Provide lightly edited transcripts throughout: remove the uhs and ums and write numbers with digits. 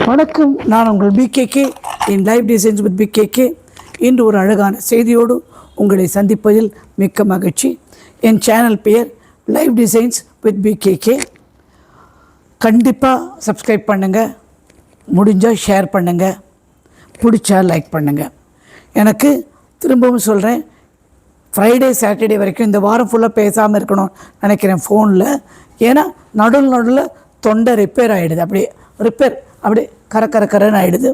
வணக்கம், நான் உங்கள் PKK in life designs with PKK. இன்று ஒரு அழகான செய்தியோடு உங்களை சந்திப்பதில் மிக்க மகிழ்ச்சி. என் சேனல் பெயர் லைஃப் டிசைன்ஸ் வித் பிகேகே. கண்டிப்பாக சப்ஸ்கிரைப் பண்ணுங்கள், முடிஞ்சால் ஷேர் பண்ணுங்கள், பிடிச்சா லைக் பண்ணுங்கள். எனக்கு திரும்பவும் சொல்கிறேன், ஃப்ரைடே சாட்டர்டே வரைக்கும் இந்த வாரம் ஃபுல்லாக பேசாமல் இருக்கணும்னு நினைக்கிறேன் ஃபோனில். ஏன்னா நடுவில் தொண்டை ரிப்பேர் ஆகிடுது, அப்படியே கரன்னு ஆகிடுது.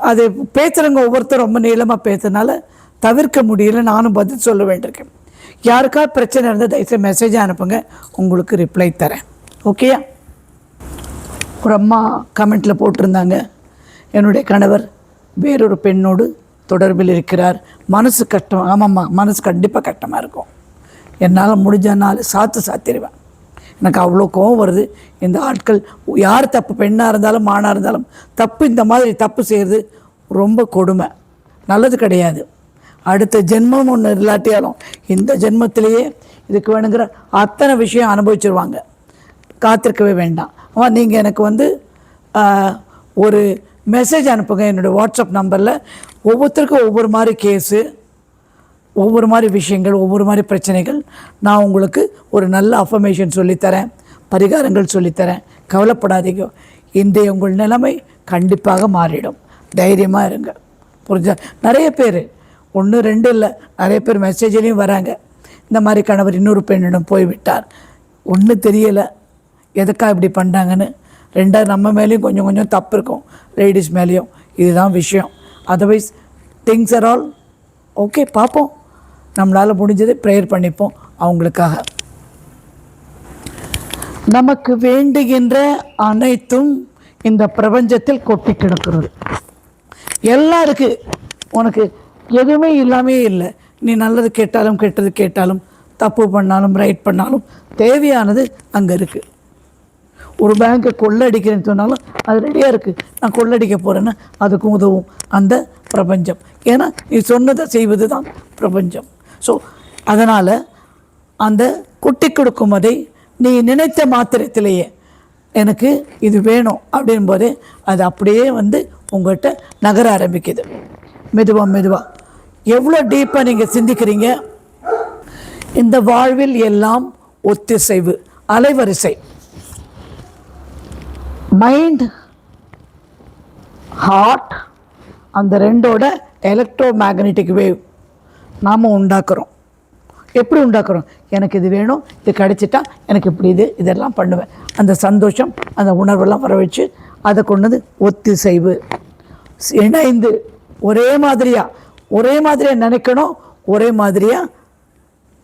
அது பேசுகிறவங்க ஒவ்வொருத்தரும் ரொம்ப நீளமாக பேசுறதுனால தவிர்க்க முடியல, நானும் பதில் சொல்ல வேண்டியிருக்கேன். யாருக்காவது பிரச்சனை இருந்தால் தயவுசெய்து மெசேஜாக அனுப்புங்க, உங்களுக்கு ரிப்ளை தரேன். ஓகேயா? ஒரு அம்மா கமெண்ட்டில் போட்டிருந்தாங்க, என்னுடைய கணவர் வேறொரு பெண்ணோடு தொடர்பில் இருக்கிறார், மனசு கஷ்டம். ஆமாம்மா, மனசு கண்டிப்பாக கஷ்டமாக இருக்கும். என்னால் முடிஞ்ச நாள் சாத்திடுவேன். எனக்கு அவ்வளோ கோவம் வருது. இந்த ஆட்கள் யார் தப்பு, பெண்ணாக இருந்தாலும் ஆணாக இருந்தாலும் தப்பு, இந்த மாதிரி தப்பு செய்கிறது ரொம்ப கொடுமை, நல்லது கிடையாது. அடுத்த ஜென்மம் ஒன்று இல்லாட்டியாலும் இந்த ஜென்மத்திலேயே இதுக்கு வேணுங்கிற அத்தனை விஷயம் அனுபவிச்சிருவாங்க. காத்திருக்கவே வேண்டாம். நீங்கள் எனக்கு ஒரு மெசேஜ் அனுப்புங்க என்னோடய வாட்ஸ்அப் நம்பரில். ஒவ்வொருத்தருக்கும் ஒவ்வொரு மாதிரி கேஸு, ஒவ்வொரு மாதிரி விஷயங்கள், ஒவ்வொரு மாதிரி பிரச்சனைகள். நான் உங்களுக்கு ஒரு நல்ல அஃபர்மேஷன் சொல்லித்தரேன், பரிகாரங்கள் சொல்லித்தரேன். கவலைப்படாதீங்க, இன்றைய உங்கள் நிலைமை கண்டிப்பாக மாறிடும். தைரியமாக இருங்க. புரிஞ்சா? நிறைய பேர், 1 2 இல்லை, நிறைய பேர் மெசேஜ்லேயும் வராங்க, இந்த மாதிரி கணவர் இன்னொரு பெண்ணிடம் போய்விட்டார், ஒன்றும் தெரியலை எதுக்காக இப்படி பண்ணுறாங்கன்னு. ரெண்டாவது நம்ம மேலேயும் கொஞ்சம் தப்பு இருக்கும், லேடிஸ் மேலேயும். இதுதான் விஷயம். Otherwise things are all okay. பார்ப்போம், நம்மளால் முடிஞ்சது ப்ரேயர் பண்ணிப்போம் அவங்களுக்காக. நமக்கு வேண்டுகின்ற அனைத்தும் இந்த பிரபஞ்சத்தில் கொட்டி கிடக்கிறது. எல்லாம் இருக்குது, உனக்கு எதுவுமே இல்லாமே இல்லை. நீ நல்லது கேட்டாலும் கெட்டது கேட்டாலும், தப்பு பண்ணாலும் ரைட் பண்ணாலும் தேவையானது அங்கே இருக்குது. ஒரு பேங்க்கை கொள்ளடிக்கிறேன்னு சொன்னாலும் அது ரெடியாக இருக்குது. நான் கொள்ளடிக்க போகிறேன்னா அதுக்கும் உதவும் அந்த பிரபஞ்சம். ஏன்னா நீ சொன்னதை செய்வது தான் பிரபஞ்சம். ஸோ அதனால் அந்த கொட்டி கொடுக்கும் அதை நீ நினைத்த மாத்திரத்திலேயே எனக்கு இது வேணும் அப்படின்போதே அது அப்படியே உங்கள்கிட்ட நகர ஆரம்பிக்குது. மெதுவாக எவ்வளோ டீப்பாக நீங்கள் சிந்திக்கிறீங்க. இந்த வாழ்வில் எல்லாம் ஒத்திசைவு, அலைவரிசை. மைண்ட், ஹார்ட், அந்த ரெண்டோட எலக்ட்ரோ மேக்னெட்டிக் வேவ் நாம் உண்டாக்குறோம். எப்படி உண்டாக்குறோம்? எனக்கு இது வேணும், இது கிடைச்சிட்டா எனக்கு இப்படி இதெல்லாம் பண்ணுவேன். அந்த சந்தோஷம், அந்த உணர்வெல்லாம் வர வச்சு அதை கொண்டது ஒத்திசைவு. இணைந்து ஒரே மாதிரியாக நினைக்கணும், ஒரே மாதிரியாக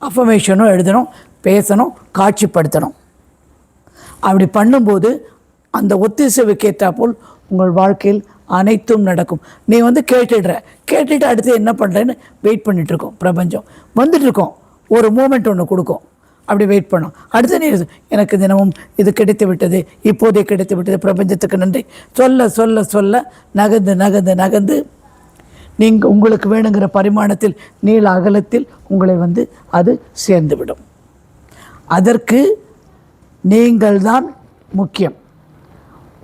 அஃபர்மேஷனும் எழுதணும், பேசணும், காட்சிப்படுத்தணும். அப்படி பண்ணும்போது அந்த ஒத்திசைவுக்கு ஏற்றாப்போல் உங்கள் வாழ்க்கையில் அனைத்தும் நடக்கும். நீ கேட்டுட்டு அடுத்து என்ன பண்ணுறேன்னு வெயிட் பண்ணிகிட்ருக்கோம். பிரபஞ்சம் வந்துட்டுருக்கோம், ஒரு மூமெண்ட் ஒன்று கொடுக்கும், அப்படி வெயிட் பண்ணோம். அடுத்து நீ எனக்கு தினமும் இது கிடைத்து விட்டது, இப்போதே கிடைத்து விட்டது, பிரபஞ்சத்துக்கு நன்றி சொல்ல சொல்ல சொல்ல நகர்ந்து நீங்கள் உங்களுக்கு வேணுங்கிற பரிமாணத்தில், நீள அகலத்தில் உங்களை அது சேர்ந்துவிடும். அதற்கு நீங்கள் தான் முக்கியம்.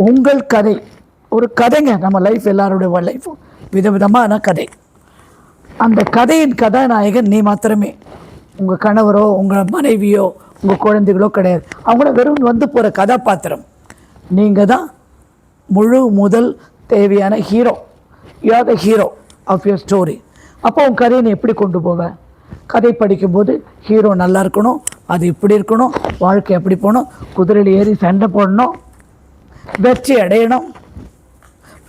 உங்கள் கதை ஒரு கதைங்க. நம்ம லைஃப், எல்லாருடைய லைஃப்பும் விதவிதமான கதை. அந்த கதையின் கதாநாயகன் நீ மாத்திரமே. உங்கள் கணவரோ, உங்கள் மனைவியோ, உங்கள் குழந்தைகளோ கிடையாது. அவங்கள வெறும் போகிற கதாபாத்திரம். நீங்கள் தான் முதல் தேவையான hero. You are the hero of your story. அப்போ உன் கதையை நீ எப்படி கொண்டு போவேன்? கதை படிக்கும்போது ஹீரோ நல்லா இருக்கணும், அது இப்படி இருக்கணும், வாழ்க்கை எப்படி போகணும், குதிரையில் ஏறி சண்டை போடணும், வெற்றி அடையணும்,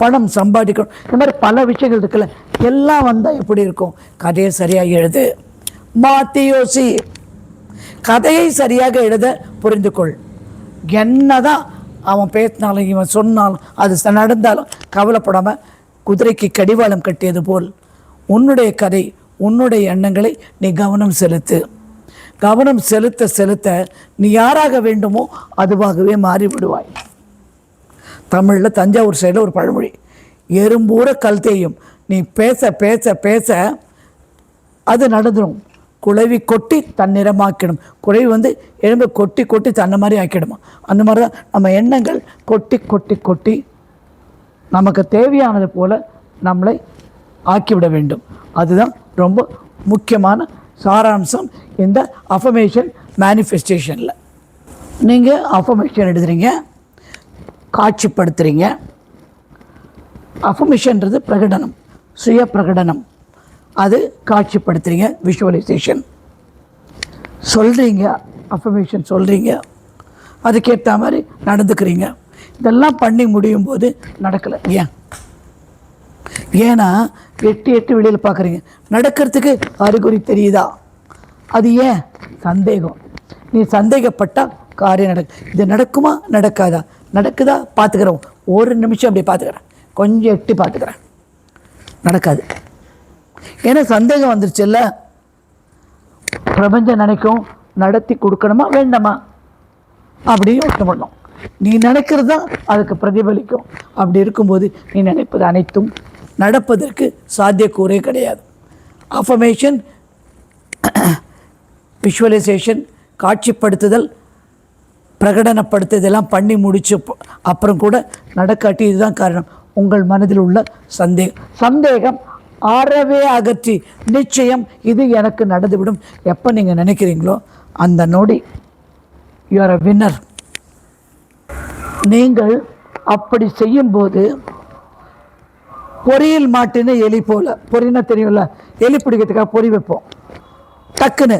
பணம் சம்பாதிக்கணும், இந்த மாதிரி பல விஷயங்கள் இருக்குல்ல. எல்லாம் வந்தால் எப்படி இருக்கும்? கதையை சரியாக எழுது, மாற்றி யோசி. கதையை சரியாக எழுத புரிந்து கொள். என்னதான் அவன் பேசினாலும் இவன் சொன்னாலும் அது நடந்தாலும் கவலைப்படாமல் குதிரைக்கு கடிவாளம் கட்டியது போல் உன்னுடைய கதை, உன்னுடைய எண்ணங்களை நீ கவனம் செலுத்த நீ யாராக வேண்டுமோ அதுவாகவே மாறிவிடுவாய். தமிழில் தஞ்சாவூர் சைடில் ஒரு பழமொழி, எறும்பூர கல் தேயும். நீ பேச அது நடந்துடும். குழவி கொட்டி தன்னிறமாக்கிடும். குழவி எறும்பு கொட்டி தன்னை மாதிரி ஆக்கிடுமா. அந்த மாதிரி தான் நம்ம எண்ணங்கள் கொட்டி நமக்கு தேவையானது போல் நம்மளை ஆக்கிவிட வேண்டும். அதுதான் ரொம்ப முக்கியமான சாராம்சம் இந்த அஃபர்மேஷன் மேனிஃபெஸ்டேஷனில். நீங்கள் அஃபர்மேஷன் எழுதுறீங்க, காட்சிப்படுத்துகிறீங்க. அஃபர்மேஷன்றது பிரகடனம், சுய பிரகடனம். அது காட்சிப்படுத்துகிறீங்க, விஷுவலைசேஷன். சொல்கிறீங்க, அஃபர்மேஷன் சொல்கிறீங்க, அதுக்கேற்ற மாதிரி நடந்துக்கிறீங்க. இதெல்லாம் பண்ணி முடியும் போது நடக்கலை. ஏன்னா எட்டு வெளியில் பார்க்குறீங்க, நடக்கிறதுக்கு அறிகுறி தெரியுதா? அது ஏன்? சந்தேகம். நீ சந்தேகப்பட்டால் காரியம் இது நடக்குமா நடக்காதா? நடக்குதா பார்த்துக்கிறோம், ஒரு நிமிஷம் அப்படி பார்த்துக்கிறேன், கொஞ்சம் எட்டி பார்த்துக்கிறேன், நடக்காது. ஏன்னா சந்தேகம் வந்துருச்சுல்ல. பிரபஞ்சம் நினைக்கும் நடத்தி கொடுக்கணுமா வேண்டாமா அப்படின்னு யோசனை பண்ணோம். நீ நினைக்கிறது தான் அதுக்கு பிரதிபலிக்கும். அப்படி இருக்கும்போது நீ நினைப்பது அனைத்தும் நடப்பதற்கு சாத்தியக்கூறே கிடையாது. அஃபர்மேஷன், விஷுவலைசேஷன், காட்சிப்படுத்துதல், பிரகடனப்படுத்துதெல்லாம் பண்ணி முடிச்சு அப்புறம் கூட நடக்காட்டி இதுதான் காரணம். உங்கள் மனதில் உள்ள சந்தேகம் அறவே அகற்றி நிச்சயம் இது எனக்கு நடந்துவிடும் எப்போ நீங்கள் நினைக்கிறீங்களோ அந்த நொடி யூ ஆர் அ வின்னர். நீங்கள் அப்படி செய்யும்போது பொறியில் மாட்டின எலி போல, பொறினா தெரியும்ல, எலி பிடிக்கிறதுக்காக பொறி வைப்போம், டக்குன்னு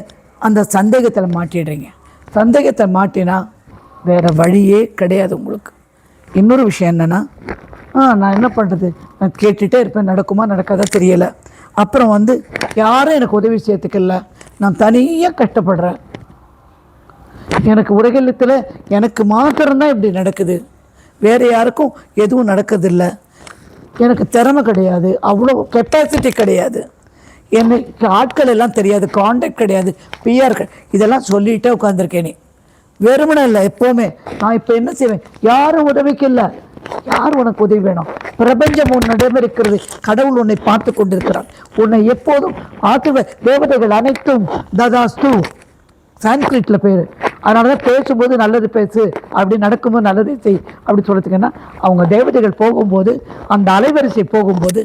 அந்த சந்தேகத்தில் மாட்டிடுறீங்க. சந்தேகத்தை மாட்டினா வேறு வழியே கிடையாது உங்களுக்கு. இன்னொரு விஷயம் என்னென்னா, நான் என்ன பண்ணுறது, நான் கேட்டுகிட்டே இருப்பேன், நடக்குமா நடக்காதா தெரியலை. அப்புறம் யாரும் எனக்கு உதவி செய்யறதுக்கில்ல, நான் தனியாக கஷ்டப்படுறேன், எனக்கு உலகத்தில் எனக்கு மாத்திரம்தான் இப்படி நடக்குது, வேறு யாருக்கும் எதுவும் நடக்கிறதில்ல, எனக்கு திறமை கிடையாது, அவ்வளோ கெப்பாசிட்டி கிடையாது, எனக்கு ஆட்கள் எல்லாம் தெரியாது, கான்டாக்ட் கிடையாது, பிஆர் இதெல்லாம் சொல்லிகிட்டே உட்காந்துருக்கேன். நீ வெறுமனை இல்லை, எப்போவுமே நான் இப்போ என்ன செய்வேன், யாரும் உதவிக்கு இல்லை. யார் உனக்கு உதவி வேணும்? பிரபஞ்சம் உன்னிடம் இருக்கிறது, கடவுள் உன்னை பார்த்து கொண்டிருக்கிறார், உன்னை எப்போதும் ஆத்துவ தேவதைகள் அனைத்தும் ததாஸ்து சான்ஸ்கிரிட்ல பேர். அதனால தான் பேசும்போது நல்லது பேசு, அப்படி நடக்கும்போது நல்லது செய் அப்படி சொல்லிட்டுங்கன்னா, அவங்க தேவதைகள் போகும்போது அந்த அலைவரிசை போகும்போது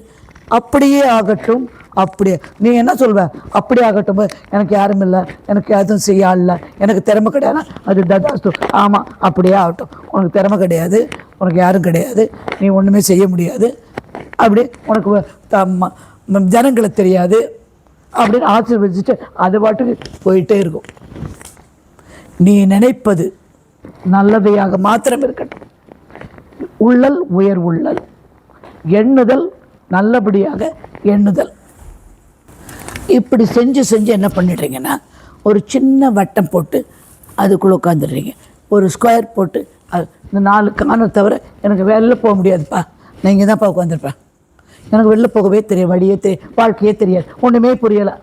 அப்படியே ஆகட்டும், அப்படியே நீ என்ன சொல்வ, அப்படியே ஆகட்டும், எனக்கு யாரும் இல்லை, எனக்கு எதுவும் செய்ய இல்லை, எனக்கு திறமை கிடையாது, அது ததாஸ்து, ஆமாம் அப்படியே ஆகட்டும், உனக்கு திறமை கிடையாது, உனக்கு யாரும் கிடையாது, நீ ஒன்றுமே செய்ய முடியாது, அப்படி உனக்கு ஜனங்களை தெரியாது அப்படின்னு ஆசீர்வதிச்சுட்டு அது பாட்டுக்கு போயிட்டே இருக்கும். நீ நினைப்பது நல்லவையாக மாத்திரம் இருக்கட்டும். உள்ளல் உயர் உள்ளல், எண்ணுதல் நல்லபடியாக எண்ணுதல். இப்படி செஞ்சு செஞ்சு என்ன பண்ணிடுறீங்கன்னா, ஒரு சின்ன வட்டம் போட்டு அதுக்குள்ளே உட்காந்துடுறீங்க. ஒரு ஸ்கொயர் போட்டு இந்த 4 கார்னர் தவிர எனக்கு வெளில போக முடியாதுப்பா, நான் இங்கே தான்ப்பா உட்காந்துருப்பேன், எனக்கு வெளில போகவே தெரியும், வழியே தெரியும், வாழ்க்கையே தெரியாது, ஒன்றுமே புரியலை.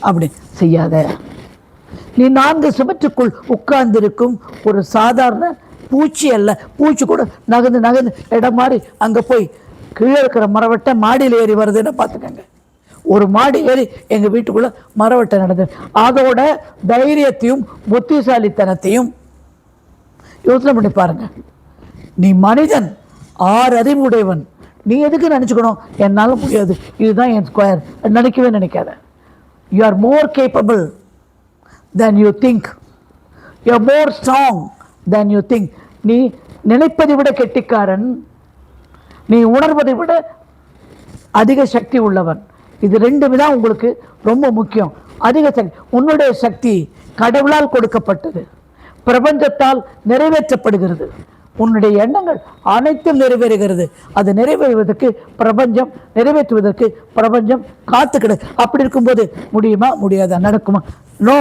அப்படி செய்யாத. நீ 4 சுவற்றுக்குள் உட்கார்ந்திருக்கும் ஒரு சாதாரண பூச்சி அல்ல. பூச்சி கூட நகர்ந்து நகர்ந்து இடம் மாறி அங்கே போய் கீழே இருக்கிற மரவட்டை மாடியில் ஏறி வருதுன்னு பார்த்துக்கோங்க. ஒரு மாடி ஏறி எங்கள் வீட்டுக்குள்ளே மரவட்டை நடந்தது. அதோட தைரியத்தையும் புத்திசாலித்தனத்தையும் யோசனை பண்ணி பாருங்க. நீ மனிதன், 6 அறிவு உடையவன், நீ எதுக்கு நினச்சிக்கணும் என்னால் முடியாது, இதுதான் என் ஸ்கொயர் நினைக்கவே நினைக்காத. You are more capable than you think, you are more strong than you think. நீ நினைப்பதை விட கெட்டிக்காரன், நீ உணர்வதை விட அதிக சக்தி உள்ளவன். இது ரெண்டுமே தான் உங்களுக்கு ரொம்ப முக்கியம். அதிக சக்தி, உன்னுடைய சக்தி கடவுளால் கொடுக்கப்பட்டது, பிரபஞ்சத்தால் நிறைவேற்றப்படுகிறது. உன்னுடைய எண்ணங்கள் அனைத்தும் நிறைவேறுகிறது. அது நிறைவேறுவதற்கு பிரபஞ்சம், நிறைவேற்றுவதற்கு பிரபஞ்சம் காத்துக்கிடு. அப்படி இருக்கும்போது முடியுமா முடியாதா, நடக்குமா? No,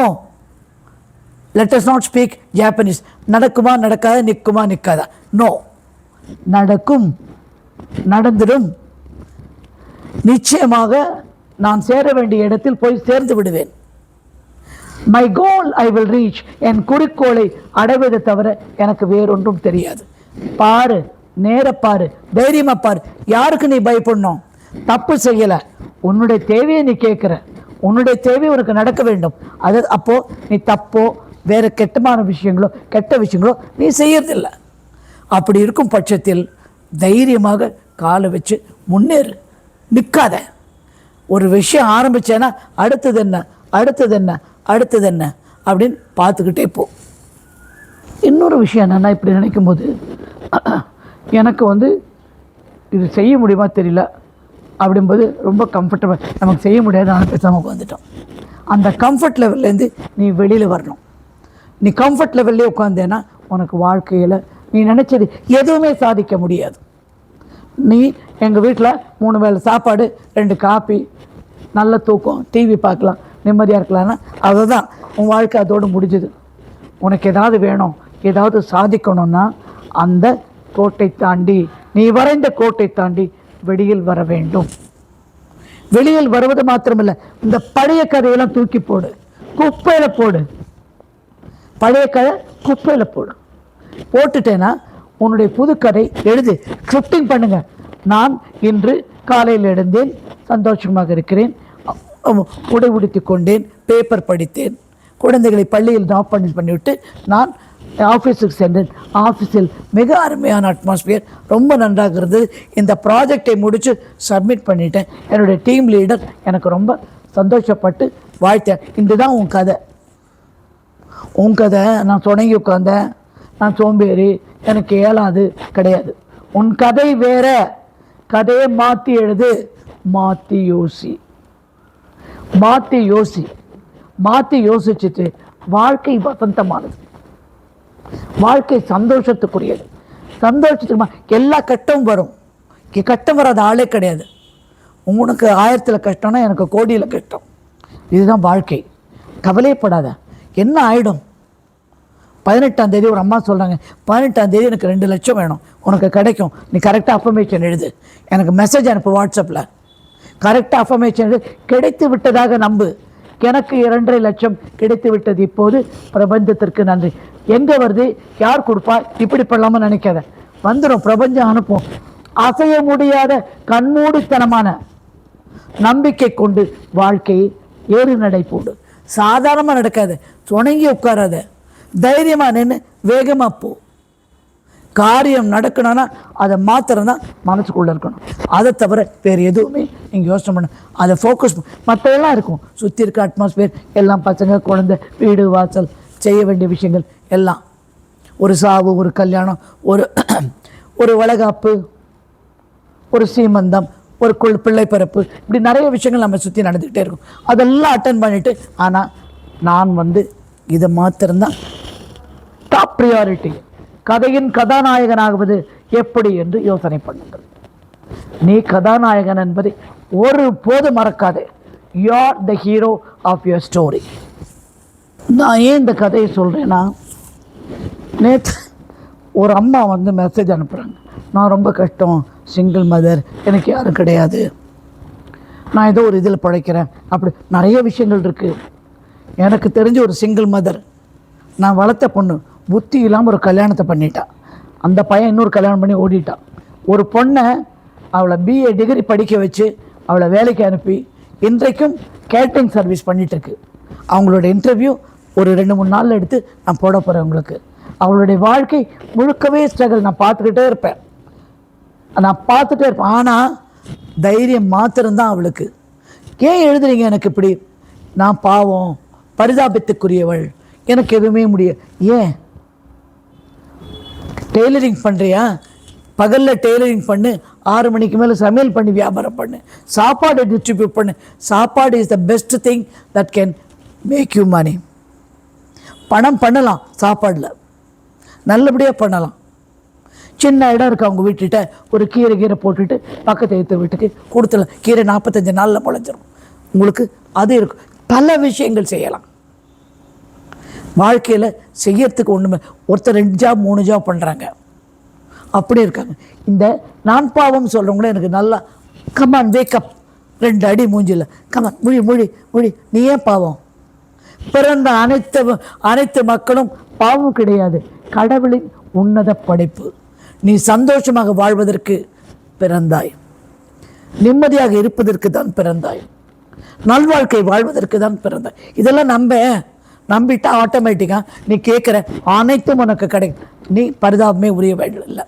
let us not speak Japanese. நடக்குமா நடக்காத, நிற்குமா நிற்காதா? நோ, நடக்கும், நடந்துடும். நிச்சயமாக நான் சேர வேண்டிய இடத்தில் போய் சேர்ந்து விடுவேன். My goal I will reach. என் குறிக்கோளை அடைவதை தவிர எனக்கு வேறொன்றும் தெரியாது. பாரு, நேர பாரு, தைரியமா பாரு. யாருக்கு நீ பயப்படணும்? தப்பு செய்யலை, உன்னுடைய தேவையை நீ கேட்குற, உன்னுடைய தேவை உனக்கு நடக்க வேண்டும். அது அப்போ நீ தப்போ வேறு கெட்ட விஷயங்களோ நீ செய்யறதில்லை. அப்படி இருக்கும் பட்சத்தில் தைரியமாக காலை வச்சு முன்னேறு, நிற்காத. ஒரு விஷயம் ஆரம்பித்தேன்னா அடுத்தது என்ன, அடுத்தது என்ன, அடுத்தது என்ன அப்படின்னு பார்த்துக்கிட்டே போ. இன்னொரு விஷயம் என்னென்னா, இப்படி நினைக்கும் போது எனக்கு வந்து இது செய்ய முடியுமா தெரியல அப்படிங்கும்போது ரொம்ப கம்ஃபர்டபுள், நமக்கு செய்ய முடியாது, நான் பேசாமல் வந்துட்டோம். அந்த கம்ஃபர்ட் லெவல்லேருந்து நீ வெளியில் வரணும். நீ கம்ஃபர்ட் லெவல்லே உட்காந்தேன்னா உனக்கு வாழ்க்கையில் நீ நினச்சது எதுவுமே சாதிக்க முடியாது. நீ எங்கள் வீட்டில் 3 வேளை சாப்பாடு, 2 காப்பி, நல்ல தூக்கம், டிவி பார்க்கலாம், நிம்மதியாக இருக்கலாம்னா அதுதான் உன் வாழ்க்கை, அதோடு முடிஞ்சுது. உனக்கு ஏதாவது வேணும், ஏதாவது சாதிக்கணும்னா அந்த கோட்டை தாண்டி, நீ வரைந்த கோட்டை தாண்டி வெளியில் வர வேண்டும். வெளியில் வருவது மாத்திரமில்லை, இந்த பழைய கதையெல்லாம் தூக்கி போடு, குப்பையில் போடு. பழைய கதை குப்பையில் போடு. போட்டுட்டேன்னா உன்னுடைய புது கதை எழுது, ஸ்கிரிப்டிங் பண்ணுங்க. நான் இன்று காலையில் எழுந்தேன், சந்தோஷமாக இருக்கிறேன், உடை உடுத்தி கொண்டேன், பேப்பர் படித்தேன், குழந்தைகளை பள்ளியில் ட்ராப் பண்ணிவிட்டு நான் ஆஃபீஸுக்கு சென்றேன். ஆஃபீஸில் மிக அருமையான அட்மாஸ்பியர், ரொம்ப நன்றாக இருந்தது. இந்த ப்ராஜெக்டை முடித்து சப்மிட் பண்ணிட்டேன். என்னுடைய டீம் லீடர் எனக்கு ரொம்ப சந்தோஷப்பட்டு வாழ்த்தேன். இதுதான் உன் கதை. உன் கதை நான் தொடங்கி உட்காந்தேன், நான் சோம்பேறி, எனக்கு இயலாது கிடையாது. உன் கதை வேற. கதையை மாற்றி எழுது, மாற்றி யோசி, மாற்றி யோசி. மாற்றி யோசிச்சுட்டு வாழ்க்கை வசந்தமானது, வாழ்க்கை சந்தோஷத்துக்குரியது. சந்தோஷத்துக்கு எல்லா கட்டமும் வரும். கட்டம் வராத ஆளே கிடையாது. உனக்கு 1000 கஷ்டம்னா எனக்கு கோடியில் கஷ்டம். இதுதான் வாழ்க்கை. கவலைப்படாத. என்ன ஆகிடும்? 18ஆம் தேதி ஒரு அம்மா சொல்கிறாங்க, 18ஆம் தேதி எனக்கு 2 லட்சம் வேணும், உனக்கு கிடைக்கும். நீ கரெக்டாக அஃபர்மேஷன் எழுது, எனக்கு மெசேஜ் அனுப்பு வாட்ஸ்அப்பில். கரெக்டாக அஃபர்மேஷன் எழுது. கிடைத்து விட்டதாக நம்பு. எனக்கு 2.5 லட்சம் கிடைத்து விட்டது, இப்போது பிரபஞ்சத்திற்கு நன்றி. எங்கே வருது, யார் கொடுப்பா, இப்படி பண்ணலாமல் நினைக்காத, வந்துடும். பிரபஞ்சம் அனுப்பும். அசைய முடியாத கண்மூடித்தனமான நம்பிக்கை கொண்டு வாழ்க்கையை ஏறு நடை போடு. சாதாரணமாக நடக்காது, துணங்கி உட்காராத, தைரியமாக நின்று வேகமாக போ. காரியம் நடக்கணும்னா அதை மாத்திரம் தான் மனசுக்குள்ளே இருக்கணும். அதை தவிர வேறு எதுவுமே நீங்கள் யோசனை பண்ண, அதை ஃபோக்கஸ். மற்றெல்லாம் இருக்கும், சுற்றி இருக்க அட்மாஸ்பியர் எல்லாம், பசங்க, குழந்தை, வீடு வாசல், செய்ய வேண்டிய விஷயங்கள் எல்லாம், ஒரு சாவு, ஒரு கல்யாணம், ஒரு வளகாப்பு, ஒரு சீமந்தம், ஒரு பிள்ளை பிறப்பு, இப்படி நிறைய விஷயங்கள் நம்ம சுற்றி நடந்துக்கிட்டே இருக்கும். அதெல்லாம் அட்டன் பண்ணிவிட்டு, ஆனால் நான் இதை மாத்திரம்தான் டாப் ப்ரியாரிட்டி. கதையின் கதாநாயகனாகுவது எப்படி என்று யோசனை பண்ணுங்கள். நீ கதாநாயகன் என்பதை ஒரு போது மறக்காதே. You are the hero of your story. நான் ஏன் இந்த கதையை சொல்கிறேன்னா, நேற்று ஒரு அம்மா மெசேஜ் அனுப்புகிறாங்க, நான் ரொம்ப கஷ்டம், சிங்கிள் மதர், எனக்கு யாரும் கிடையாது, நான் ஏதோ ஒரு இதில் பழைக்கிறேன், அப்படி நிறைய விஷயங்கள் இருக்குது. எனக்கு தெரிஞ்ச ஒரு சிங்கிள் மதர், நான் வளர்த்த பொண்ணு, புத்தி இல்லாமல் ஒரு கல்யாணத்தை பண்ணிட்டான். அந்த பையன் இன்னொரு கல்யாணம் பண்ணி ஓடிட்டான். ஒரு பொண்ணை அவளை BA டிகிரி படிக்க வச்சு அவளை வேலைக்கு அனுப்பி இன்றைக்கும் கேட்ரிங் சர்வீஸ் பண்ணிகிட்ருக்கு. அவங்களோட இன்டர்வியூ ஒரு 2-3 நாளில் எடுத்து நான் போட போகிறேன் உங்களுக்கு. அவளுடைய வாழ்க்கை முழுக்கவே ஸ்ட்ரகிள். நான் பார்த்துக்கிட்டே இருப்பேன். ஆனால் தைரியம் மாத்திரம்தான் அவளுக்கு. ஏன் எழுதுறீங்க எனக்கு இப்படி? நான் பாவம், பரிதாபத்துக்குரியவள், எனக்கு எதுவுமே முடியாது. ஏன்? டெய்லரிங் பண்ணுறியா? பகலில் டெய்லரிங் பண்ணு, 6 மணிக்கு மேலே சமையல் பண்ணி வியாபாரம் பண்ணு, சாப்பாடு டிஸ்ட்ரிபியூட் பண்ணு. சாப்பாடு is the best thing that can make you money. பணம் பண்ணலாம், சாப்பாடில் நல்லபடியாக பண்ணலாம். சின்ன இடம் இருக்குது அவங்க வீட்டுக்கிட்ட, ஒரு கீரை போட்டுட்டு பக்கத்து எடுத்த வீட்டுக்கு கொடுத்துடலாம். கீரை 45 நாளில் முளைஞ்சிரும். உங்களுக்கு அது இருக்கும். பல விஷயங்கள் செய்யலாம். வாழ்க்கையில் செய்யறதுக்கு ஒன்றுமே. ஒருத்தர் 2 ஜாப் 3 ஜாப் பண்ணுறாங்க, அப்படி இருக்காங்க. இந்த நான் பாவம் சொல்கிறவங்களே எனக்கு நல்லா, கமான் வேக்கப், 2 அடி மூஞ்சில், கமான் மொழி மொழி மொழி. நீ ஏன் பாவம்? பிறந்த அனைத்து மக்களும் பாவம் கிடையாது, கடவுளின் உன்னத படைப்பு. நீ சந்தோஷமாக வாழ்வதற்கு பிறந்தாய், நிம்மதியாக இருப்பதற்கு தான் பிறந்தாய், நல்வாழ்க்கை வாழ்வதற்கு தான் பிறந்தாய். இதெல்லாம் நம்பிட்டா ஆட்டோமேட்டிக்காக நீ கேட்குற அனைத்தும் உனக்கு கிடைக்கும். நீ பரிதாபமே உரிய வேண்டிய இல்லை.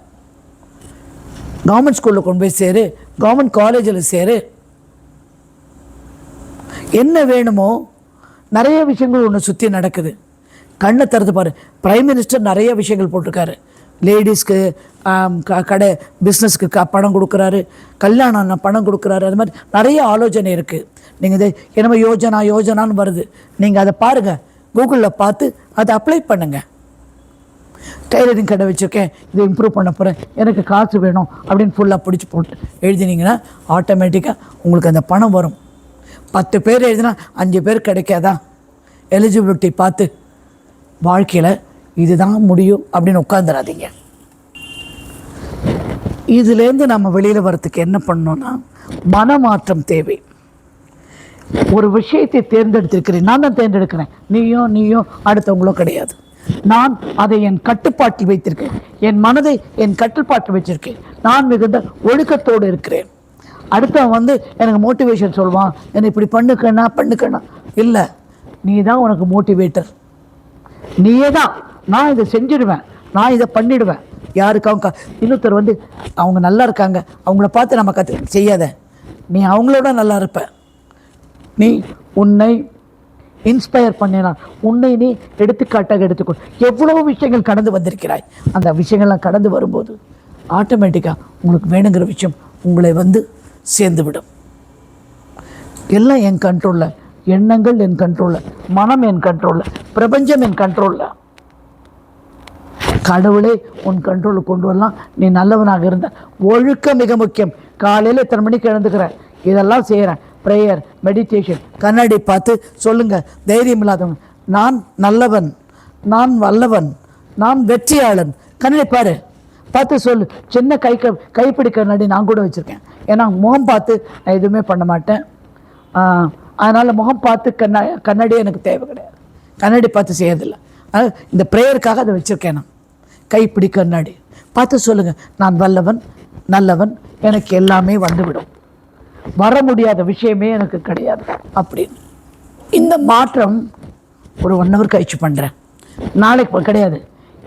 கவர்மெண்ட் ஸ்கூலில் கொண்டு போய் சேரு, கவர்மெண்ட் காலேஜில் சேரு. என்ன வேணுமோ நிறைய விஷயங்கள் ஒன்று சுற்றி நடக்குது. கண்ணை திறந்து பாரு. பிரைம் மினிஸ்டர் நிறைய விஷயங்கள் போட்டிருக்காரு. லேடிஸ்க்கு கடை பிஸ்னஸ்க்கு பணம் கொடுக்குறாரு, கல்யாணம் பணம் கொடுக்குறாரு. அது மாதிரி நிறைய ஆலோசனை இருக்குது. நீங்கள் இது என்னமோ யோஜனான்னு வருது. நீங்கள் அதை பாருங்கள், கூகுளில் பார்த்து அதை அப்ளை பண்ணுங்கள். டைலரிங் கடை வச்சுருக்கேன், இதை இம்ப்ரூவ் பண்ண போகிறேன், எனக்கு காசு வேணும் அப்படின்னு ஃபுல்லாக பிடிச்சி போட்டு எழுதினீங்கன்னா ஆட்டோமேட்டிக்காக உங்களுக்கு அந்த பணம் வரும். 10 பேர் எழுதினா 5 பேர் கிடைக்காதா? எலிஜிபிலிட்டி பார்த்து வாழ்க்கையில் இதுதான் முடியும் அப்படின்னு உட்காந்துடாதீங்க. இதுலேருந்து நம்ம வெளியில் வரத்துக்கு என்ன பண்ணோன்னா மனமாற்றம் தேவை. ஒரு விஷயத்தை தேர்ந்தெடுத்திருக்கிறேன், நான் தான் தேர்ந்தெடுக்கிறேன், நீயும் அடுத்தவங்களும் கிடையாது. நான் அதை என் கட்டுப்பாட்டில் வைத்திருக்கேன், என் மனதை என் கட்டுப்பாட்டில் வச்சிருக்கேன். நான் மிகுந்த ஒழுக்கத்தோடு இருக்கிறேன். அடுத்தவன் எனக்கு மோட்டிவேஷன் சொல்லுவான், என்னை இப்படி பண்ணுக்கண்ணா இல்லை, நீ தான் உனக்கு மோட்டிவேட்டர். நீயே தான், நான் இதை செஞ்சிடுவேன், நான் இதை பண்ணிடுவேன். யாருக்காக இன்னொருத்தர் அவங்க நல்லா இருக்காங்க, அவங்கள பார்த்து நம்ம செய்யாத, நீ அவங்களோட நல்லா இருப்ப. நீ உன்னை இன்ஸ்பயர் பண்ணினான், உன்னை நீ எடுத்துக்காட்டாக எடுத்துக்கொள். எவ்வளோ விஷயங்கள் கடந்து வந்திருக்கிறாய். அந்த விஷயங்கள்லாம் கடந்து வரும்போது ஆட்டோமேட்டிக்காக உங்களுக்கு வேணுங்கிற விஷயம் உங்களை சேர்ந்துவிடும். எல்லாம் என் கண்ட்ரோலில், எண்ணங்கள் என் கண்ட்ரோலில், மனம் என் கண்ட்ரோலில், பிரபஞ்சம் என் கண்ட்ரோலில். கடவுளே உன் கண்ட்ரோலுக்கு கொண்டு வரலாம். நீ நல்லவனாக இருந்த. ஒழுக்கம் மிக முக்கியம். காலையில் எத்தனை மணிக்கு எழுந்துக்கிறேன், இதெல்லாம் செய்கிறேன், ப்ரேயர், மெடிடேஷன். கண்ணாடி பார்த்து சொல்லுங்கள், தைரியம் இல்லாதவன், நான் நல்லவன், நான் வல்லவன், நான் வெற்றியாளன். கண்ணாடி பார்த்து சொல்லு. சின்ன கைப்பிடி கண்ணாடி நான் கூட வச்சுருக்கேன். ஏன்னா முகம் பார்த்து நான் எதுவுமே பண்ண மாட்டேன். அதனால் முகம் பார்த்து கண்ணாடியே எனக்கு தேவை கிடையாது. கண்ணாடி பார்த்து செய்யறதில்லை. இந்த ப்ரேயருக்காக அதை வச்சுருக்கேன். நான் கைப்பிடி கண்ணாடி பார்த்து சொல்லுங்கள், நான் வல்லவன், நல்லவன், எனக்கு எல்லாமே வந்துவிடும், வர முடியாத விஷயமே எனக்கு கிடையாது அப்படின்னு. இந்த மாற்றம் ஒரு 1 hour கழிச்சு பண்ணுறேன், நாளைக்கு கிடையாது.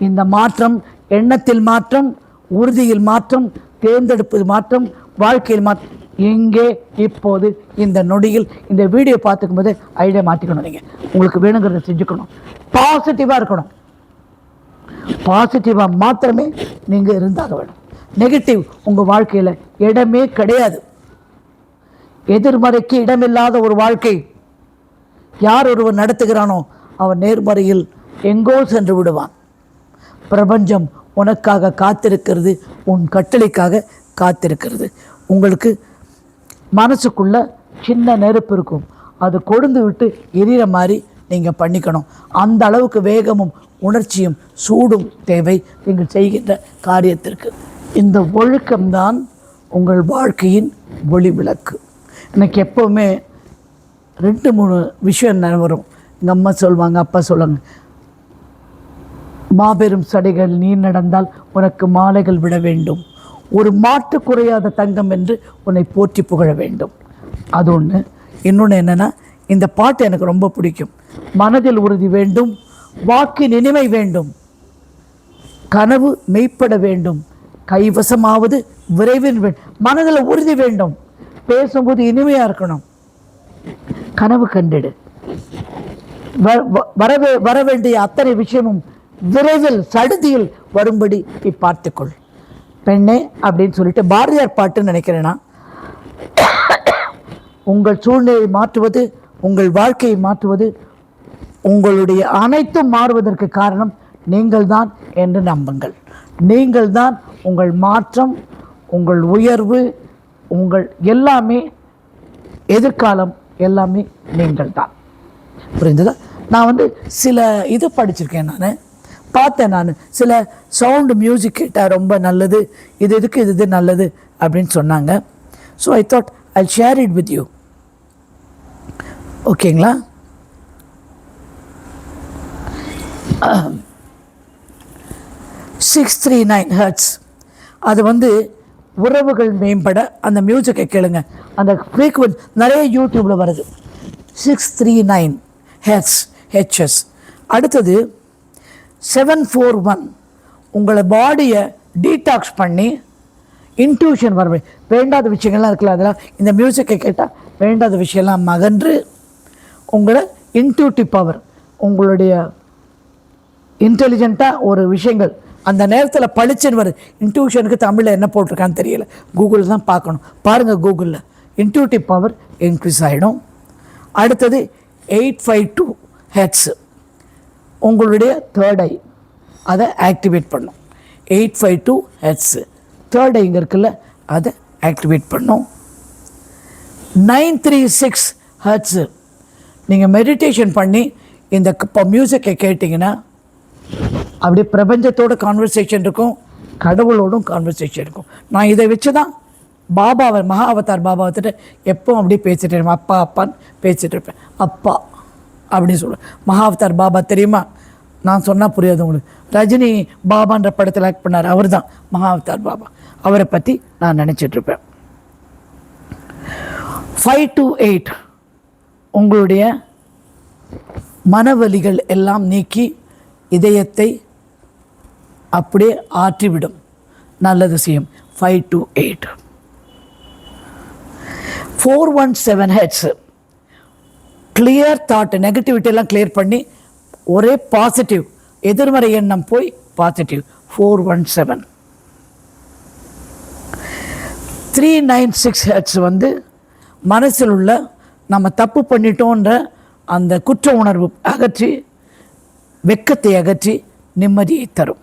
இந்த மாற்றம் எண்ணத்தில் மாற்றம், உறுதியில் மாற்றம், தேர்ந்தெடுப்பது மாற்றம், வாழ்க்கையில் மாற்றம். எங்கே இப்போது இந்த நொடியில் இந்த வீடியோ பார்த்துக்கும் போது ஐடியா மாற்றிக்கணும். நீங்கள் உங்களுக்கு வேணுங்கிறத செஞ்சுக்கணும். பாசிட்டிவாக இருக்கணும். பாசிட்டிவாக மாத்திரமே நீங்கள் இருந்தாக வேணும். நெகட்டிவ் உங்கள் வாழ்க்கையில் இடமே கிடையாது. எதிர்மறைக்கு இடமில்லாத ஒரு வாழ்க்கை யார் ஒருவர் நடத்துகிறானோ அவன் நேர்மறையில் எங்கோ சென்று விடுவான். பிரபஞ்சம் உனக்காக காத்திருக்கிறது, உன் கட்டளைக்காக காத்திருக்கிறது. உங்களுக்கு மனசுக்குள்ள சின்ன நெருப்பு இருக்கும், அது கொழுந்து விட்டு எரிகிற மாதிரி நீங்கள் பண்ணிக்கணும். அந்த அளவுக்கு வேகமும் உணர்ச்சியும் சூடும் தேவை நீங்கள் செய்கின்ற காரியத்திற்கு. இந்த ஒழுக்கம்தான் உங்கள் வாழ்க்கையின் ஒளி விளக்கு. எனக்கு எப்போவுமே 2-3 விஷயம் வரும். எங்கள் அம்மா சொல்லுவாங்க, அப்பா சொல்லுவாங்க, மாபெரும் சடைகள் நீ நடந்தால் உனக்கு மாலைகள் விட வேண்டும், ஒரு மாற்று குறையாத தங்கம் என்று உன்னை போற்றி புகழ வேண்டும். அது ஒன்று. இன்னொன்று என்னென்னா, இந்த பாட்டு எனக்கு ரொம்ப பிடிக்கும். மனதில் உறுதி வேண்டும், வாக்கின் இனிமை வேண்டும், கனவு மெய்ப்பட வேண்டும், கைவசமாவது விரைவில் வேண்டும். மனதில் உறுதி வேண்டும், பேசும்போது இனிமையாக இருக்கணும், கனவு கண்டிடு, வர வேண்டிய அத்தனை விஷயமும் விரைவில் சடுதியில் வரும்படி நீ பார்த்துக்கொள் பெண்ணே அப்படின்னு சொல்லிட்டு பாரதியார் பாட்டுன்னு நினைக்கிறேன்னா, உங்கள் சூழ்நிலையை மாற்றுவது, உங்கள் வாழ்க்கையை மாற்றுவது, உங்களுடைய அனைத்தும் மாறுவதற்கு காரணம் நீங்கள்தான் என்று நம்புங்கள். நீங்கள்தான் உங்கள் மாற்றம், உங்கள் உயர்வு, உங்கள் எல்லாமே, எதிர்காலம் எல்லாமே நீங்கள் தான். புரிந்ததா? நான் சில இது படிச்சிருக்கேன், நான் பார்த்தேன். நான் சில சவுண்டு மியூசிக் கேட்டால் ரொம்ப நல்லது, இதுக்கு இது நல்லது அப்படின்னு சொன்னாங்க. So I thought I share it with you. ஓகேங்களா? 639 ஹெர்ட்ஸ். அது உறவுகள் மேம்பட அந்த மியூசிக்கை கேளுங்க. அந்த ஃப்ரீக்வன்சி நிறைய யூடியூப்பில் வருது. 639 ஹெச்எஸ். அடுத்தது 741. உங்களை பாடியை டீடாக்ஸ் பண்ணி இன்ட்யூஷன் வரவே வேண்டாத விஷயங்கள்லாம் இருக்கலாம், அதெல்லாம் இந்த மியூசிக்கை கேட்டால் வேண்டாத விஷயம்லாம் மகன்று உங்களை இன்ட்யூட்டிவ் பவர், உங்களுடைய இன்டெலிஜென்ட்டாக ஒரு விஷயங்கள் அந்த நேரத்தில் பளிச்சுன்னு வருது. இன்ட்யூஷனுக்கு தமிழில் என்ன போட்டிருக்கான்னு தெரியல, கூகுளில் தான் பார்க்கணும். பாருங்கள் கூகுளில். இன்ட்யூட்டிவ் பவர் இன்க்ரீஸ் ஆகிடும். அடுத்தது 852 ஹெட்ஸ் உங்களுடைய தேர்ட் ஐ அதை ஆக்டிவேட் பண்ணும். 852 ஹெட்ஸு தேர்ட் ஐ இங்கே இருக்குல்ல, அதை ஆக்டிவேட் பண்ணும். 936 ஹெட்ஸு நீங்கள் மெடிடேஷன் பண்ணி இந்த மியூசிக்கை கேட்டிங்கன்னா அப்படியே பிரபஞ்சத்தோட கான்வர்சேஷன் இருக்கும், கடவுளோடும் கான்வர்சேஷன் இருக்கும். நான் இதை வச்சு தான் பாபாவை, மகா அவதார் பாபா வந்துட்டு எப்பவும் அப்படியே பேசிகிட்டு இருப்பேன். அப்பா அப்பான்னு பேசிகிட்டு இருப்பேன். அப்பா அப்படின்னு சொல்லுவேன். மகா அவதார் பாபா தெரியுமா? நான் சொன்னால் புரியாது உங்களுக்கு. ரஜினி பாபான்ற படத்தில் ஆக்ட் பண்ணார், அவர் தான் மகா அவதார் பாபா. அவரை பற்றி நான் நினச்சிட்ருப்பேன். 528 உங்களுடைய மனவலிகள் எல்லாம் நீக்கி இதயத்தை அப்படியே ஆற்றிவிடும், நல்லது செய்யும். 528 417 ஹெட்ஸ் கிளியர் தாட், நெகட்டிவிட்டி எல்லாம் கிளியர் பண்ணி ஒரே பாசிட்டிவ், எதிர்மறை எண்ணம் போய் பாசிட்டிவ். 417 396 ஹெட்ஸ் வந்து மனசில் உள்ள நம்ம தப்பு பண்ணிட்டோன்ற அந்த குற்ற உணர்வு அகற்றி, வெக்கத்தை அகற்றி நிம்மதியை தரும்.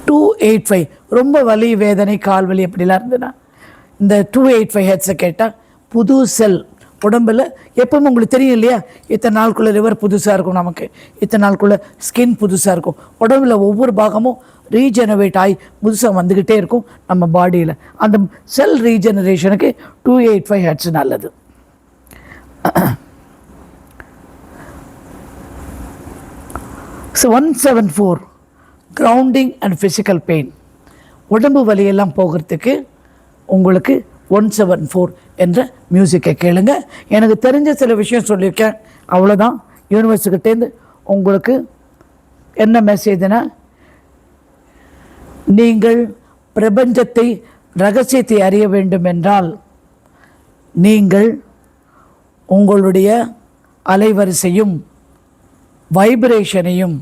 285 ரொம்ப வலி, வேதனை, கால் வலி அப்படிலாம் இருந்ததுன்னா இந்த 285 ஹெட்ஸை கேட்டால் புது செல் உடம்பில் எப்பவும் உங்களுக்கு தெரியும் இல்லையா, இத்தனை நாளுக்குள்ளே லிவர் புதுசாக இருக்கும், நமக்கு இத்தனை நாளுக்குள்ளே ஸ்கின் புதுசாக இருக்கும், உடம்புல ஒவ்வொரு பாகமும் ரீஜெனரேட் ஆகி புதுசாக வந்துக்கிட்டே இருக்கும் நம்ம பாடியில். அந்த செல் ரீஜெனரேஷனுக்கு 285 ஹெட்ஸ் நல்லது. 174 கிரவுண்டிங் அண்ட் ஃபிசிக்கல் பெயின், உடம்பு வலியெல்லாம் போகிறதுக்கு உங்களுக்கு 174 என்ற மியூசிக்கை கேளுங்க. எனக்கு தெரிஞ்ச சில விஷயம் சொல்லியிருக்கேன், அவ்வளோதான். யூனிவர்ஸுக்கிட்டேருந்து உங்களுக்கு என்ன மெசேஜ்னா, நீங்கள் பிரபஞ்சத்தை ரகசியத்தை அறிய வேண்டும் என்றால் நீங்கள் உங்களுடைய அலைவரிசையும் வைப்ரேஷனையும்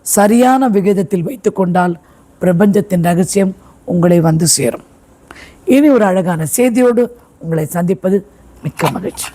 சரியான விகிதத்தில் வைத்து கொண்டால் பிரபஞ்சத்தின் ரகசியம் உங்களை வந்து சேரும். இனி ஒரு அழகான செய்தியோடு உங்களை சந்திப்பது மிக்க மகிழ்ச்சி.